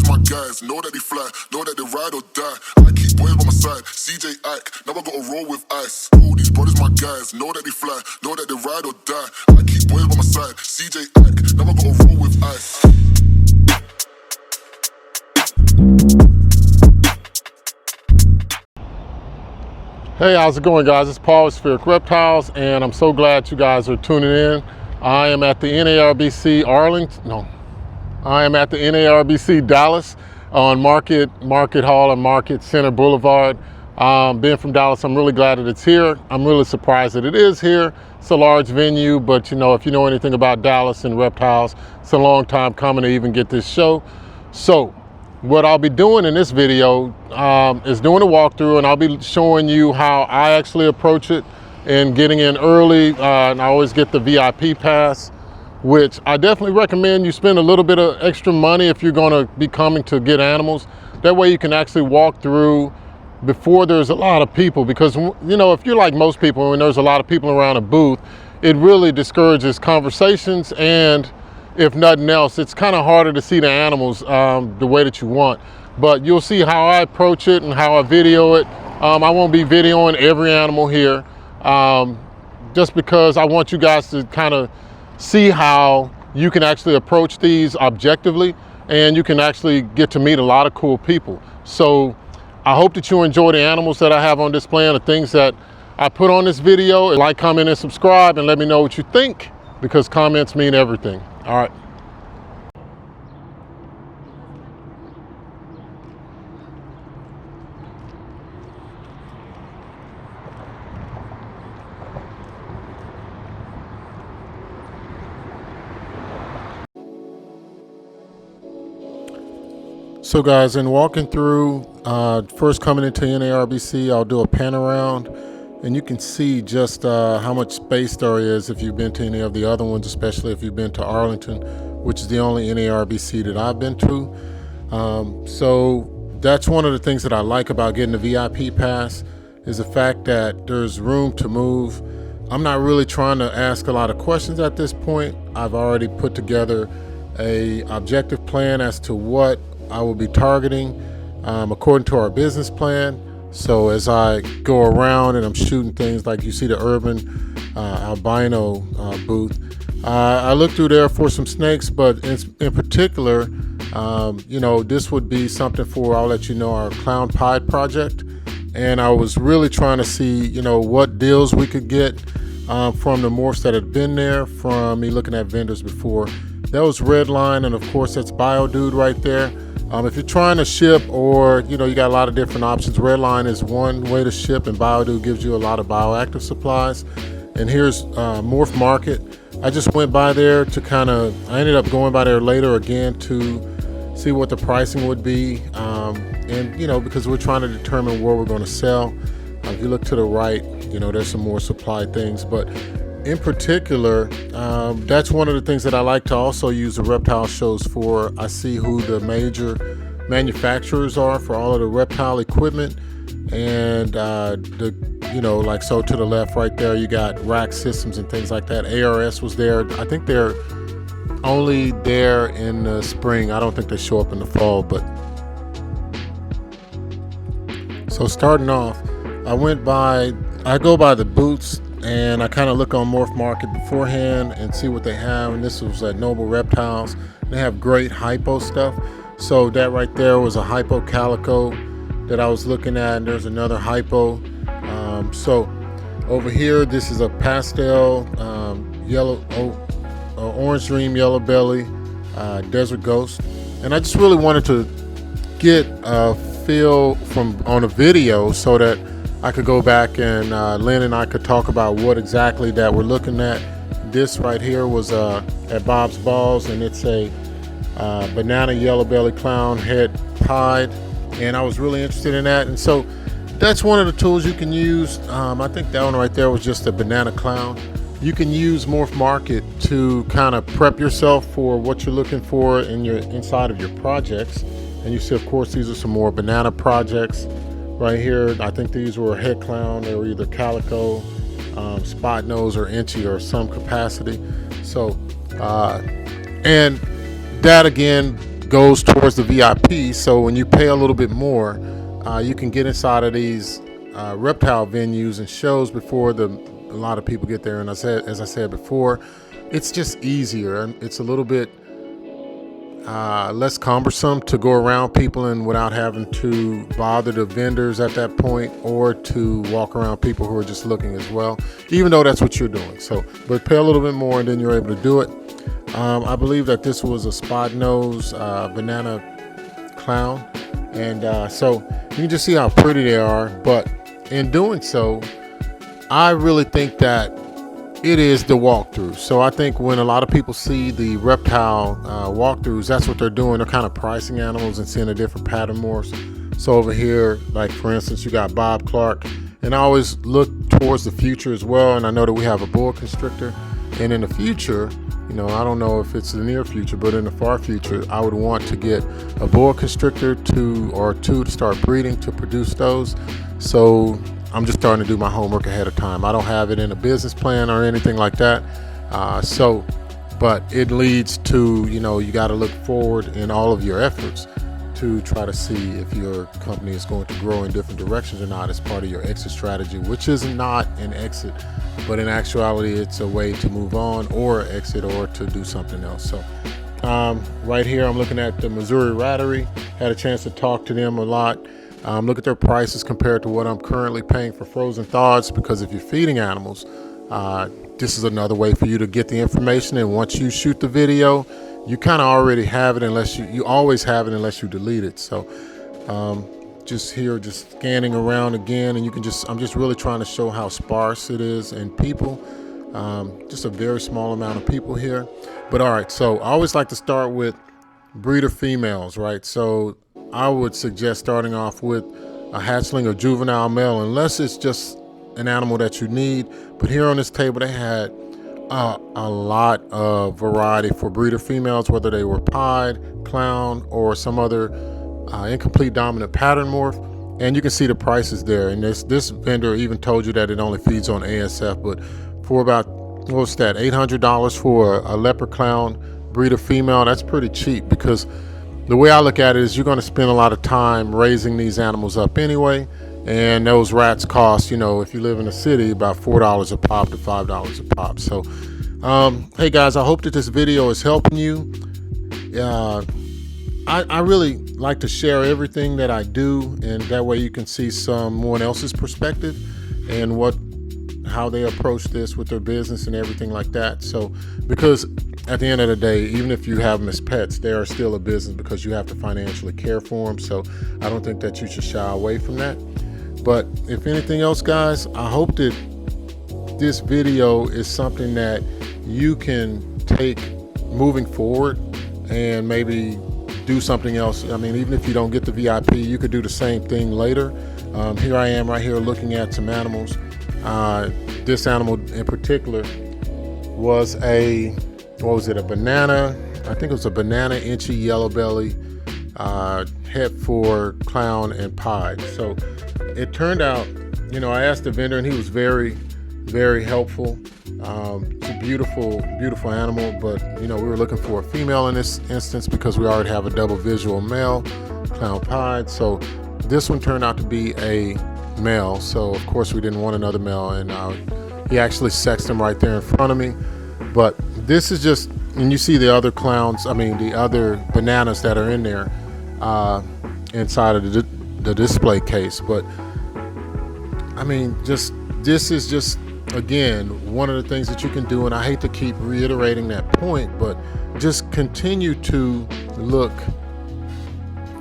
my guys, know that they fly, know that they ride or die. I keep boys by my side, CJ Ike, now I gotta roll with ice. Oh, these brothers my guys, know that they fly, know that they ride or die. I keep boys by my side, CJ Ike, now I gotta roll with ice. Hey, how's it going, guys? It's Paul with Spheric Reptiles, and I'm so glad you guys are tuning in. I am at the NARBC I am at the NARBC Dallas on Market Hall and Market Center Boulevard. Being from Dallas, I'm really glad that it's here. I'm really surprised that it is here. It's a large venue, but you know, if you know anything about Dallas and reptiles, it's a long time coming to even get this show. So what I'll be doing in this video is doing a walkthrough, and I'll be showing you how I actually approach it and getting in early. And I always get the VIP pass, which I definitely recommend you spend a little bit of extra money if you're going to be coming to get animals. That way you can actually walk through before there's a lot of people, because you know, if you're like most people, when there's a lot of people around a booth, it really discourages conversations, and if nothing else, it's kind of harder to see the animals the way that you want. But you'll see how I approach it and how I video it. I won't be videoing every animal here, just because I want you guys to kind of see how you can actually approach these objectively, and you can actually get to meet a lot of cool people. So I hope that you enjoy the animals that I have on display and the things that I put on this video. Like, comment, and subscribe, and let me know what you think, because comments mean everything. All right. So guys, in walking through, first coming into NARBC, I'll do a pan around, and you can see just how much space there is if you've been to any of the other ones, especially if you've been to Arlington, which is the only NARBC that I've been to. So that's one of the things that I like about getting the VIP pass, is the fact that there's room to move. I'm not really trying to ask a lot of questions at this point. I've already put together a objective plan as to what I will be targeting according to our business plan. So as I go around and I'm shooting things like you see the urban albino booth, I look through there for some snakes, but in particular, you know, this would be something for, I'll let you know, our clown pied project. And I was really trying to see, you know, what deals we could get from the morphs that had been there, from me looking at vendors before. That was Redline, and of course that's Biodude right there. If you're trying to ship, or you know, you got a lot of different options. Redline is one way to ship, and Biodude gives you a lot of bioactive supplies. And here's Morph Market. I just went by there to I ended up going by there later again to see what the pricing would be. And you know, because we're trying to determine where we're going to sell. If you look to the right, you know, there's some more supply things, but in particular, that's one of the things that I like to also use the reptile shows for. I see who the major manufacturers are for all of the reptile equipment, and you know, like, so to the left right there, you got rack systems and things like that. ARS was there. I think they're only there in the spring. I don't think they show up in the fall. But so starting off, I go by the boots, and I kind of look on Morph Market beforehand and see what they have. And this was at Noble Reptiles. They have great hypo stuff. So that right there was a hypo calico that I was looking at, and there's another hypo. So over here, this is a pastel orange dream, yellow belly, desert ghost. And I just really wanted to get a feel from on a video so that I could go back and Lynn and I could talk about what exactly that we're looking at. This right here was at Bob's Balls, and it's a banana yellow belly clown head pied, and I was really interested in that. And so that's one of the tools you can use. I think that one right there was just a banana clown. You can use Morph Market to kind of prep yourself for what you're looking for in your inside of your projects. And you see, of course, these are some more banana projects right here. I think these were a head clown. They were either calico, spot nose, or inchy, or some capacity. So, and that again, goes towards the VIP. So when you pay a little bit more, you can get inside of these reptile venues and shows before a lot of people get there. And as I said before, it's just easier, and it's a little bit less cumbersome to go around people and without having to bother the vendors at that point, or to walk around people who are just looking as well, even though that's what you're doing. So, but pay a little bit more and then you're able to do it. I believe that this was a spot nose banana clown, and so you can just see how pretty they are. But in doing so, I really think that it is the walkthrough. So I think when a lot of people see the reptile walkthroughs, that's what they're doing. They're kind of pricing animals and seeing the different pattern morphs. So over here, like for instance, you got Bob Clark, and I always look towards the future as well. And I know that we have a boa constrictor, and in the future, you know, I don't know if it's the near future, but in the far future, I would want to get a boa constrictor to start breeding to produce those. So I'm just starting to do my homework ahead of time. I don't have it in a business plan or anything like that. But it leads to, you know, you got to look forward in all of your efforts to try to see if your company is going to grow in different directions or not as part of your exit strategy, which is not an exit, but in actuality, it's a way to move on or exit or to do something else. So right here, I'm looking at the Missouri Rattery. Had a chance to talk to them a lot. Look at their prices compared to what I'm currently paying for frozen thaws, because if you're feeding animals, this is another way for you to get the information. And once you shoot the video, you kind of already have it, unless you always have it unless you delete it. So just here, just scanning around again, and I'm just really trying to show how sparse it is in people. Just a very small amount of people here. But all right, so I always like to start with breeder females, right? So I would suggest starting off with a hatchling or juvenile male, unless it's just an animal that you need. But here on this table, they had a lot of variety for breeder females, whether they were pied, clown, or some other incomplete dominant pattern morph. And you can see the prices there. And this vendor even told you that it only feeds on ASF, but for about, what's that, $800 for a leopard clown breeder female, that's pretty cheap, because the way I look at it is you're going to spend a lot of time raising these animals up anyway, and those rats cost, you know, if you live in a city, about $4 a pop to $5 a pop. So, hey guys, I hope that this video is helping you. I really like to share everything that I do, and that way you can see someone else's perspective and how they approach this with their business and everything like that. So, because at the end of the day, even if you have them as pets, they are still a business, because you have to financially care for them. So I don't think that you should shy away from that. But if anything else, guys, I hope that this video is something that you can take moving forward and maybe do something else. I mean, even if you don't get the VIP, you could do the same thing later. Here I am right here looking at some animals. This animal in particular was a banana. I think it was a banana inchy yellow belly, het for clown and pied. So it turned out, you know, I asked the vendor, and he was very, very helpful. It's a beautiful, beautiful animal, but you know, we were looking for a female in this instance because we already have a double visual male, clown pied. So this one turned out to be a male. So of course we didn't want another male, and he actually sexed him right there in front of me. But this is just, and you see the other clowns, the other bananas that are in there inside of the display case. But I mean, this is just, again, one of the things that you can do, and I hate to keep reiterating that point, but just continue to look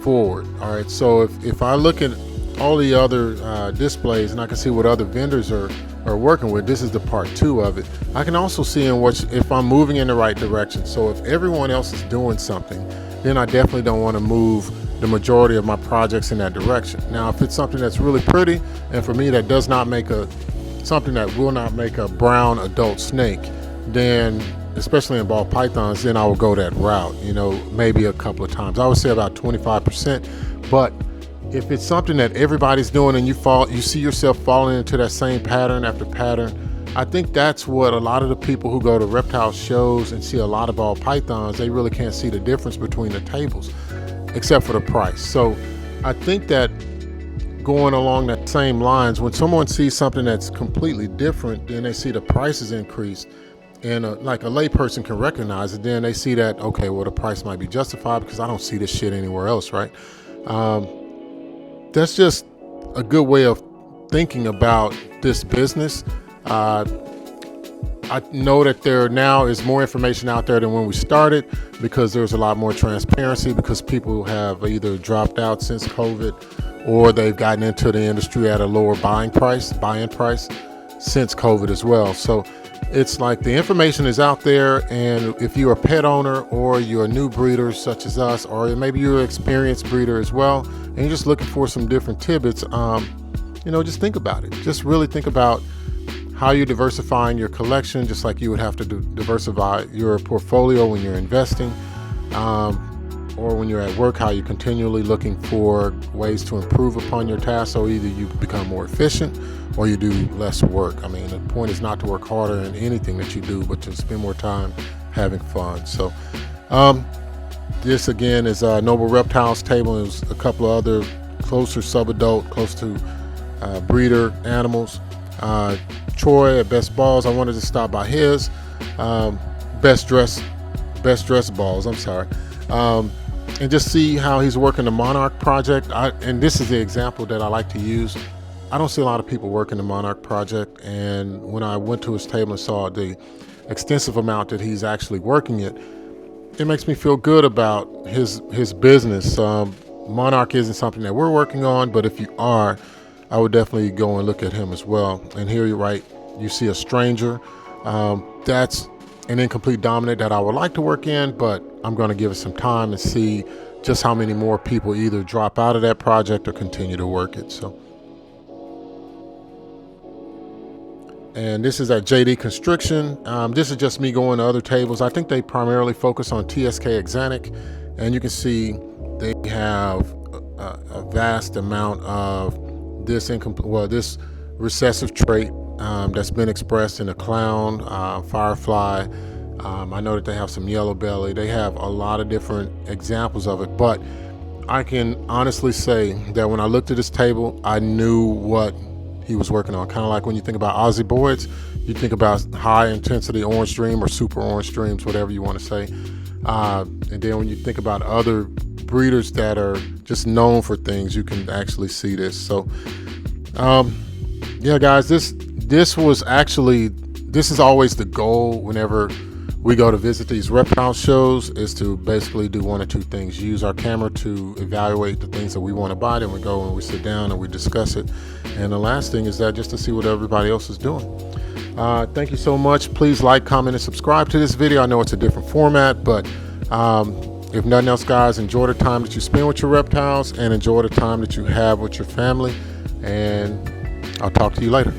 forward. All right, so if I look at all the other displays and I can see what other vendors are working with, this is the part 2 of it. I can also see if I'm moving in the right direction. So if everyone else is doing something, then I definitely don't want to move the majority of my projects in that direction. Now, if it's something that's really pretty, and for me that does not make something that will not make a brown adult snake, then especially in ball pythons, then I will go that route, you know, maybe a couple of times. I would say about 25%. But if it's something that everybody's doing and you see yourself falling into that same pattern after pattern, I think that's what a lot of the people who go to reptile shows and see a lot of ball pythons, they really can't see the difference between the tables, except for the price. So I think that going along that same lines, when someone sees something that's completely different, then they see the prices increased, and like a layperson can recognize it, then they see that, okay, well, the price might be justified because I don't see this shit anywhere else, right? That's just a good way of thinking about this business. I know that there now is more information out there than when we started, because there's a lot more transparency, because people have either dropped out since COVID, or they've gotten into the industry at a lower buy-in price since COVID as well. So it's like the information is out there, and if you're a pet owner or you're a new breeder such as us, or maybe you're an experienced breeder as well, and you're just looking for some different tidbits, just think about it. Just really think about how you're diversifying your collection, just like you would have to diversify your portfolio when you're investing, or when you're at work, how you're continually looking for ways to improve upon your tasks. So either you become more efficient or you do less work. I mean, the point is not to work harder in anything that you do, but to spend more time having fun. So this again is Noble Reptiles table. It was a couple of other closer subadult, close to breeder animals. Troy at Best Balls, I wanted to stop by his best dress balls, I'm sorry, and just see how he's working the Monarch project. And this is the example that I like to use. I don't see a lot of people working the Monarch project, and when I went to his table and saw the extensive amount that he's actually working it makes me feel good about his business. Monarch isn't something that we're working on, but if you are, I would definitely go and look at him as well. And here you see a stranger. That's an incomplete dominant that I would like to work in, but I'm going to give it some time and see just how many more people either drop out of that project or continue to work it. So, and this is at JD Constriction. This is just me going to other tables. I think they primarily focus on TSK Exanic, and you can see they have a vast amount of this recessive trait that's been expressed in a clown, firefly. I know that they have some yellow belly. They have a lot of different examples of it, but I can honestly say that when I looked at this table, I knew what he was working on. Kind of like when you think about Aussie Boys, you think about high intensity orange dream or super orange dreams, whatever you want to say. And then when you think about other breeders that are just known for things, you can actually see this. So yeah, guys, this is always the goal whenever we go to visit these reptile shows, is to basically do one or two things. Use our camera to evaluate the things that we want to buy, then we go and we sit down and we discuss it. And the last thing is that just to see what everybody else is doing. Thank you so much. Please like, comment, and subscribe to this video. I know it's a different format, but if nothing else, guys, enjoy the time that you spend with your reptiles and enjoy the time that you have with your family. And I'll talk to you later.